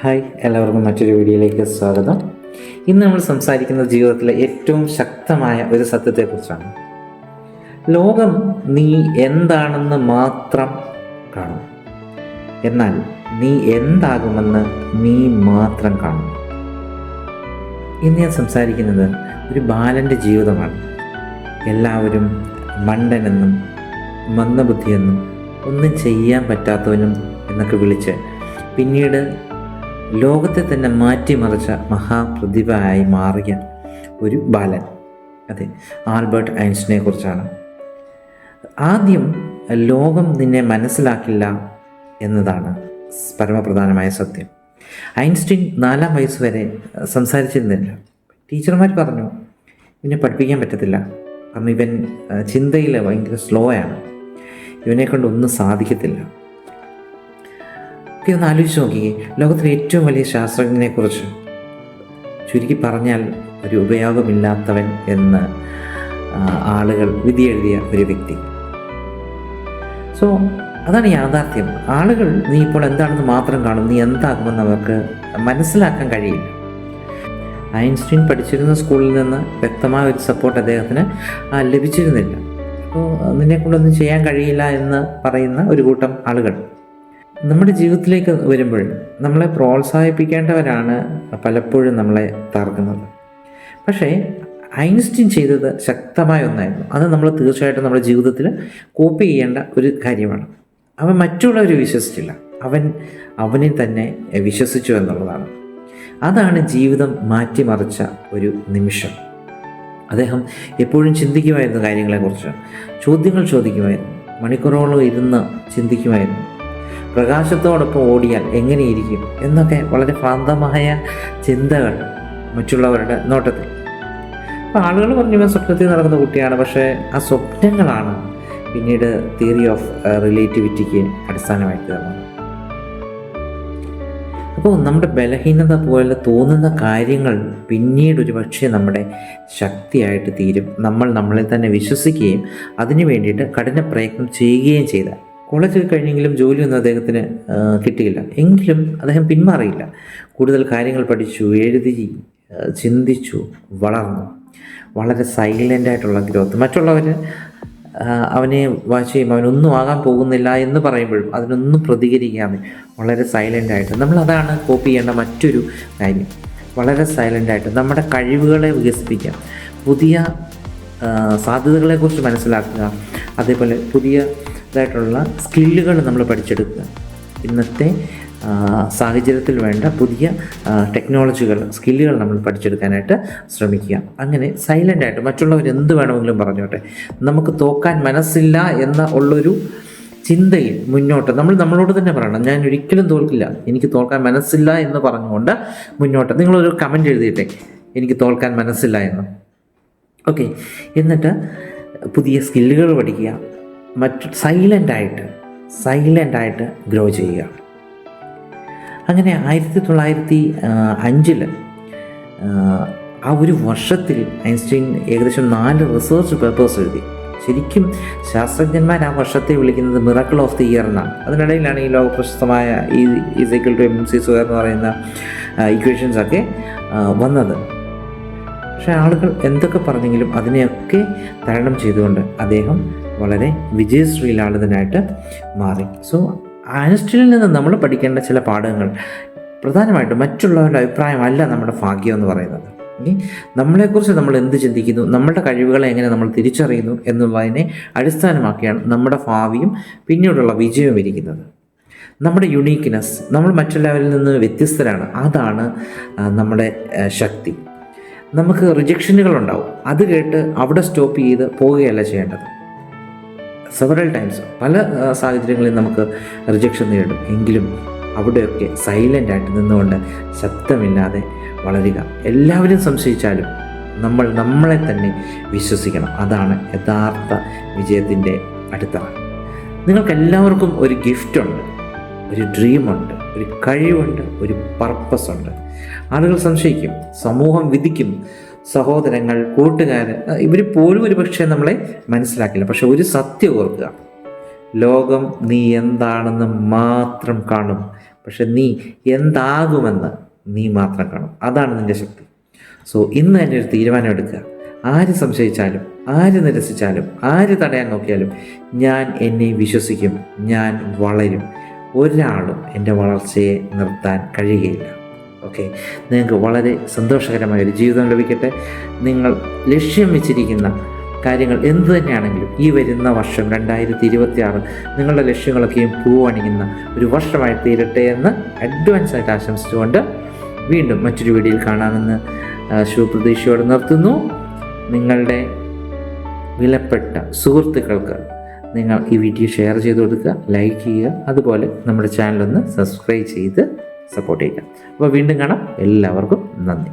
Hi, എല്ലാവർക്കും മറ്റൊരു വീഡിയോയിലേക്ക് സ്വാഗതം. ഇന്ന് നമ്മൾ സംസാരിക്കുന്ന ജീവിതത്തിലെ ഏറ്റവും ശക്തമായ ഒരു സത്യത്തെക്കുറിച്ചാണ്. ലോകം നീ എന്താണെന്ന് മാത്രം കാണും, എന്നാൽ നീ എന്താകുമെന്ന് നീ മാത്രം കാണും. ഇന്ന് ഞാൻ സംസാരിക്കുന്നത് ഒരു ബാലൻ്റെ ജീവിതമാണ്. എല്ലാവരും മണ്ടനെന്നും മന്ദബുദ്ധിയെന്നും ഒന്നും ചെയ്യാൻ പറ്റാത്തവനും എന്നൊക്കെ വിളിച്ച് പിന്നീട് ലോകത്തെ തന്നെ മാറ്റിമറിച്ച മഹാപ്രതിഭയായി മാറിയ ഒരു ബാലൻ, അതെ, ആൽബർട്ട് ഐൻസ്റ്റീനെ കുറിച്ചാണ്. ആദ്യം ലോകം നിന്നെ മനസ്സിലാക്കില്ല എന്നതാണ് പരമപ്രധാനമായ സത്യം. ഐൻസ്റ്റീൻ 4-ാം വയസ്സ് വരെ സംസാരിച്ചിരുന്നില്ല. ടീച്ചർമാർ പറഞ്ഞു ഇവനെ പഠിപ്പിക്കാൻ പറ്റത്തില്ല, കാരണം ഇവൻ ചിന്തയിൽ ഭയങ്കര സ്ലോ ആണ്, ഇവനെ കൊണ്ട് ഒന്നും സാധിക്കത്തില്ല. ഒക്കെ ഒന്ന് ആലോചിച്ച് നോക്കിയേ, ലോകത്തിലെ ഏറ്റവും വലിയ ശാസ്ത്രജ്ഞനെക്കുറിച്ച് ചുരുക്കി പറഞ്ഞാൽ ഒരു ഉപയോഗമില്ലാത്തവൻ എന്ന് ആളുകൾ വിധി എഴുതിയ ഒരു വ്യക്തി. സോ അതാണ് യാഥാർത്ഥ്യം. ആളുകൾ നീ ഇപ്പോൾ എന്താണെന്ന് മാത്രം കാണും, നീ എന്താകുമെന്ന് അവർക്ക് മനസ്സിലാക്കാൻ കഴിയില്ല. ഐൻസ്റ്റീൻ പഠിച്ചിരുന്ന സ്കൂളിൽ നിന്ന് വ്യക്തമായ ഒരു സപ്പോർട്ട് അദ്ദേഹത്തിന് ലഭിച്ചിരുന്നില്ല. അപ്പോൾ നിന്നെക്കൊണ്ടൊന്നും ചെയ്യാൻ കഴിയില്ല എന്ന് പറയുന്ന ഒരു കൂട്ടം ആളുകൾ നമ്മുടെ ജീവിതത്തിലേക്ക് വരുമ്പോൾ നമ്മളെ പ്രോത്സാഹിപ്പിക്കേണ്ടവരാണ് പലപ്പോഴും നമ്മളെ തകർക്കുന്നത്. പക്ഷേ ഐൻസ്റ്റീൻ ചെയ്തത് ശക്തമായ ഒന്നായിരുന്നു. അത് നമ്മൾ തീർച്ചയായിട്ടും നമ്മുടെ ജീവിതത്തിൽ കോപ്പി ചെയ്യേണ്ട ഒരു കാര്യമാണ്. അവൻ മറ്റുള്ളവരെ വിശ്വസിച്ചില്ല, അവനെ തന്നെ വിശ്വസിച്ചു എന്നുള്ളതാണ്. അതാണ് ജീവിതം മാറ്റിമറിച്ച ഒരു നിമിഷം. അദ്ദേഹം എപ്പോഴും ചിന്തിക്കുമായിരുന്നു, കാര്യങ്ങളെക്കുറിച്ച് ചോദ്യങ്ങൾ ചോദിക്കുമായിരുന്നു, മണിക്കൂറോളം ഇരുന്ന് ചിന്തിക്കുമായിരുന്നു. പ്രകാശത്തോടൊപ്പം ഓടിയാൽ എങ്ങനെയിരിക്കും എന്നൊക്കെ വളരെ ഭ്രാന്തമായ ചിന്തകൾ മറ്റുള്ളവരുടെ നോട്ടത്തിൽ. അപ്പോൾ ആളുകൾ പറഞ്ഞു ഇവൻ സ്വപ്നത്തിൽ നടക്കുന്ന കുട്ടിയാണ്. പക്ഷേ ആ സ്വപ്നങ്ങളാണ് പിന്നീട് തിയറി ഓഫ് റിലേറ്റിവിറ്റിക്ക് അടിസ്ഥാനമായിട്ട് തരുന്നത്. അപ്പോൾ നമ്മുടെ ബലഹീനത പോലെ തോന്നുന്ന കാര്യങ്ങൾ പിന്നീട് ഒരു പക്ഷേ നമ്മുടെ ശക്തിയായിട്ട് തീരും. നമ്മൾ നമ്മളിൽ തന്നെ വിശ്വസിക്കുകയും അതിനു വേണ്ടിയിട്ട് കഠിന പ്രയത്നം ചെയ്യുകയും ചെയ്താൽ. കോളേജിൽ കഴിഞ്ഞെങ്കിലും ജോലിയൊന്നും അദ്ദേഹത്തിന് കിട്ടിയില്ല. എങ്കിലും അദ്ദേഹം പിന്മാറിയില്ല. കൂടുതൽ കാര്യങ്ങൾ പഠിച്ചു, എഴുതി, ചിന്തിച്ചു, വളർന്നു. വളരെ സൈലൻ്റായിട്ടുള്ള ഗ്രോത്ത്. മറ്റുള്ളവർ അവനെ വാച്ച് ചെയ്യുമ്പോൾ അവനൊന്നും ആകാൻ പോകുന്നില്ല എന്ന് പറയുമ്പോഴും അതിനൊന്നും പ്രതികരിക്കാതെ വളരെ സൈലൻ്റായിട്ട്, നമ്മളതാണ് കോപ്പി ചെയ്യേണ്ട മറ്റൊരു കാര്യം. വളരെ സൈലൻ്റായിട്ട് നമ്മുടെ കഴിവുകളെ വികസിപ്പിക്കാം, പുതിയ സാധ്യതകളെക്കുറിച്ച് മനസ്സിലാക്കുക, അതേപോലെ പുതിയതായിട്ടുള്ള സ്കില്ലുകൾ നമ്മൾ പഠിച്ചെടുക്കുക. ഇന്നത്തെ സാഹചര്യത്തിൽ വേണ്ട പുതിയ ടെക്നോളജികൾ, സ്കില്ലുകൾ നമ്മൾ പഠിച്ചെടുക്കാനായിട്ട് ശ്രമിക്കുക. അങ്ങനെ സൈലൻ്റായിട്ട് മറ്റുള്ളവർ എന്ത് വേണമെങ്കിലും പറഞ്ഞോട്ടെ, നമുക്ക് തോക്കാൻ മനസ്സില്ല എന്ന ഉള്ളൊരു ചിന്തയിൽ മുന്നോട്ട് നമ്മളോട് തന്നെ പറയണം, ഞാൻ ഒരിക്കലും തോൽക്കില്ല, എനിക്ക് തോൽക്കാൻ മനസ്സില്ല എന്ന് പറഞ്ഞുകൊണ്ട് മുന്നോട്ട്. നിങ്ങളൊരു കമൻറ്റ് എഴുതിയിട്ടെ, എനിക്ക് തോൽക്കാൻ മനസ്സില്ല എന്ന്. ഓക്കെ, എന്നിട്ട് പുതിയ സ്കില്ലുകൾ പഠിക്കുക, സൈലൻ്റായിട്ട് ഗ്രോ ചെയ്യുക. അങ്ങനെ 1905 ആ ഒരു വർഷത്തിൽ ഐൻസ്റ്റീൻ ഏകദേശം 4 റിസർച്ച് പേപ്പേഴ്സ് എഴുതി. ശരിക്കും ശാസ്ത്രജ്ഞന്മാർ ആ വർഷത്തെ വിളിക്കുന്നത് മിറക്കിൾ ഓഫ് ദി ഇയർ എന്നാണ്. അതിനിടയിലാണ് ഈ ലോകപ്രശസ്തമായ E=mc² എന്ന് പറയുന്ന ഇക്വേഷൻസൊക്കെ വന്നത്. പക്ഷേ ആളുകൾ എന്തൊക്കെ പറഞ്ഞെങ്കിലും അതിനെയൊക്കെ തരണം ചെയ്തുകൊണ്ട് അദ്ദേഹം വളരെ വിജയശ്രീലാളിതനായിട്ട് മാറി. സോ ഐൻസ്റ്റീനിൽ നിന്ന് നമ്മൾ പഠിക്കേണ്ട ചില പാഠങ്ങൾ, പ്രധാനമായിട്ടും മറ്റുള്ളവരുടെ അഭിപ്രായമല്ല നമ്മുടെ ഭാഗ്യം എന്ന് പറയുന്നത്. നമ്മളെക്കുറിച്ച് നമ്മൾ എന്ത് ചിന്തിക്കുന്നു, നമ്മുടെ കഴിവുകളെ എങ്ങനെ നമ്മൾ തിരിച്ചറിയുന്നു എന്നുള്ളതിനെ അടിസ്ഥാനമാക്കിയാണ് നമ്മുടെ ഭാവിയും പിന്നീടുള്ള വിജയവും ഇരിക്കുന്നത്. നമ്മുടെ യുണീക്ക്നെസ്, നമ്മൾ മറ്റുള്ളവരിൽ നിന്ന് വ്യത്യസ്തരാണ്, അതാണ് നമ്മുടെ ശക്തി. നമുക്ക് റിജക്ഷനുകളുണ്ടാവും, അത് കേട്ട് അവിടെ സ്റ്റോപ്പ് ചെയ്ത് പോവുകയല്ല ചെയ്യേണ്ടത്. സെവറൽ ടൈംസ് പല സാഹചര്യങ്ങളിൽ നമുക്ക് റിജക്ഷൻ നേരിടും. എങ്കിലും അവിടെയൊക്കെ സൈലൻ്റായിട്ട് നിന്നുകൊണ്ട് ശബ്ദമില്ലാതെ വളരുക. എല്ലാവരും സംശയിച്ചാലും നമ്മളെ തന്നെ വിശ്വസിക്കണം. അതാണ് യഥാർത്ഥ വിജയത്തിൻ്റെ അടിത്തറ. നിങ്ങൾക്കെല്ലാവർക്കും ഒരു ഗിഫ്റ്റുണ്ട്, ഒരു ഡ്രീമുണ്ട്, ഒരു കഴിവുണ്ട്, ഒരു പർപ്പസ് ഉണ്ട്. ആളുകൾ സംശയിക്കും, സമൂഹം വിധിക്കും, സഹോദരങ്ങൾ, കൂട്ടുകാർ, ഇവർ പോലും ഒരു പക്ഷേ നമ്മളെ മനസ്സിലാക്കില്ല. പക്ഷെ ഒരു സത്യം ഓർക്കുക, ലോകം നീ എന്താണെന്ന് മാത്രം കാണും, പക്ഷെ നീ എന്താകുമെന്ന് നീ മാത്രം കാണും. അതാണ് നിൻ്റെ ശക്തി. സോ ഇന്ന് തന്നെ ഒരു തീരുമാനം എടുക്കുക. ആര് സംശയിച്ചാലും, ആര് നിരസിച്ചാലും, ആര് തടയാൻ നോക്കിയാലും ഞാൻ എന്നെ വിശ്വസിക്കും, ഞാൻ വളരും. ഒരാളും എൻ്റെ വളർച്ചയെ നിർത്താൻ കഴിയുകയില്ല. ഓക്കെ, നിങ്ങൾക്ക് വളരെ സന്തോഷകരമായൊരു ജീവിതം ലഭിക്കട്ടെ. നിങ്ങൾ ലക്ഷ്യം വെച്ചിരിക്കുന്ന കാര്യങ്ങൾ എന്തു തന്നെയാണെങ്കിലും ഈ വരുന്ന വർഷം 2026 നിങ്ങളുടെ ലക്ഷ്യങ്ങളൊക്കെയും പൂവണിയുന്ന ഒരു വർഷമായി തീരട്ടെ എന്ന് അഡ്വാൻസായിട്ട് ആശംസിച്ചുകൊണ്ട് വീണ്ടും മറ്റൊരു വീഡിയോയിൽ കാണാമെന്ന് ശുഭപ്രതീക്ഷയോടെ നിർത്തുന്നു. നിങ്ങളുടെ വിലപ്പെട്ട സുഹൃത്തുക്കൾക്ക് നിങ്ങൾ ഈ വീഡിയോ ഷെയർ ചെയ്ത് കൊടുക്കുക, ലൈക്ക് ചെയ്യുക, അതുപോലെ നമ്മുടെ ചാനലൊന്ന് സബ്സ്ക്രൈബ് ചെയ്ത് സപ്പോർട്ട് ചെയ്യുക. അപ്പോൾ വീണ്ടും കാണാം. എല്ലാവർക്കും നന്ദി.